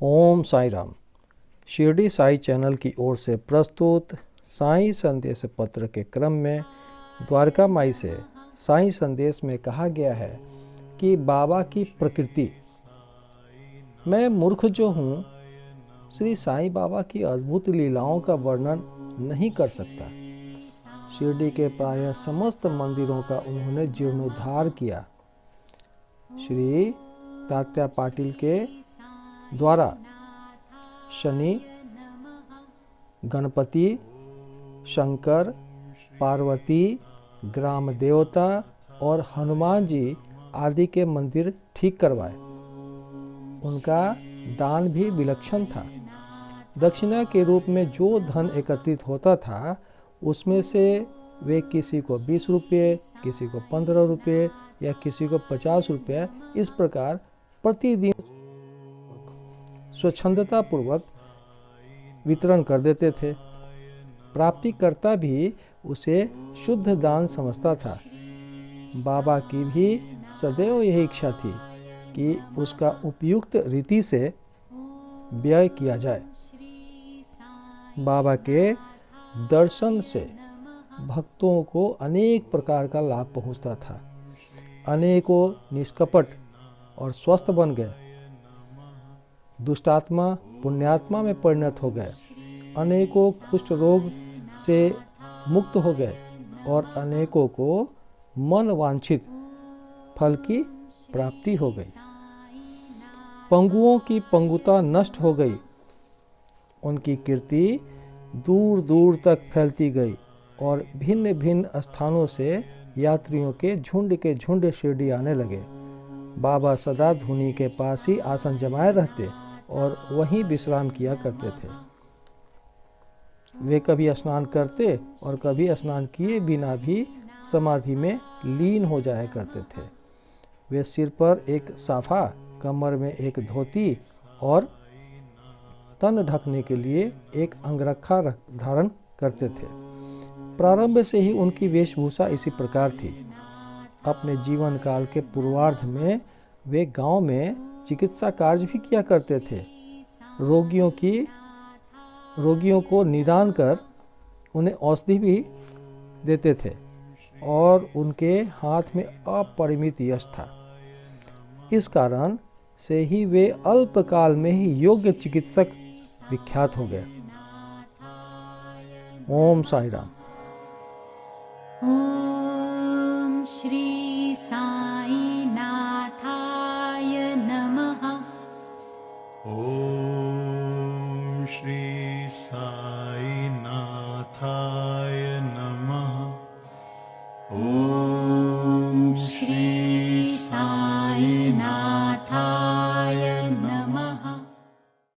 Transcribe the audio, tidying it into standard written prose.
ओम Sai Ram. Shirdi Sai channel की ओर से प्रस्तुत साई संदेश पत्र के क्रम में द्वारका माई से साई संदेश में कहा गया है कि बाबा की प्रकृति। मैं मूर्ख जो हूँ, श्री साईं बाबा की अद्भुत लीलाओं का वर्णन नहीं कर सकता। शिरडी के प्रायः समस्त मंदिरों का उन्होंने जीर्णोद्धार किया। श्री तात्या पाटिल के द्वारा शनि, गणपति, शंकर, पार्वती, ग्राम देवता और हनुमान जी आदि के मंदिर ठीक करवाए। उनका दान भी विलक्षण था। दक्षिणा के रूप में जो धन एकत्रित होता था, उसमें से वे किसी को 20 रुपये, किसी को 15 रुपये या किसी को 50 रुपये, इस प्रकार प्रतिदिन स्वच्छंदता पूर्वक वितरण कर देते थे। प्राप्तिकर्ता भी उसे शुद्ध दान समझता था। बाबा की भी सदैव यही इच्छा थी कि उसका उपयुक्त रीति से व्यय किया जाए। बाबा के दर्शन से भक्तों को अनेक प्रकार का लाभ पहुंचता था। अनेकों निष्कपट और स्वस्थ बन गए। दुष्टात्मा पुण्यात्मा में परिणत हो गए। अनेकों कुष्ठ रोग से मुक्त हो गए और अनेकों को मन वांछित फल की प्राप्ति हो गई। पंगुओं की पंगुता नष्ट हो गई। उनकी कीर्ति दूर दूर तक फैलती गई और भिन्न भिन्न स्थानों से यात्रियों के झुंड शिरडी आने लगे। बाबा सदा धुनी के पास ही आसन जमाए रहते और वहीं विश्राम किया करते थे। वे कभी स्नान करते और कभी स्नान किए बिना भी समाधि में लीन हो जाया करते थे। वे सिर पर एक साफा, कमर में एक धोती और तन ढकने के लिए एक अंगरखा धारण करते थे। प्रारंभ से ही उनकी वेशभूषा इसी प्रकार थी। अपने जीवन काल के पूर्वार्ध में वे गांव में चिकित्सा कार्य भी किया करते थे। रोगियों को निदान कर उन्हें औषधि भी देते थे और उनके हाथ में अपरिमित यश था। इस कारण से ही वे अल्पकाल में ही योग्य चिकित्सक विख्यात हो गए। ओम साई राम। ओम श्री साई नाथाय नमः। ओम श्री साई नाथाय नमः। ओम श्री साई नाथाय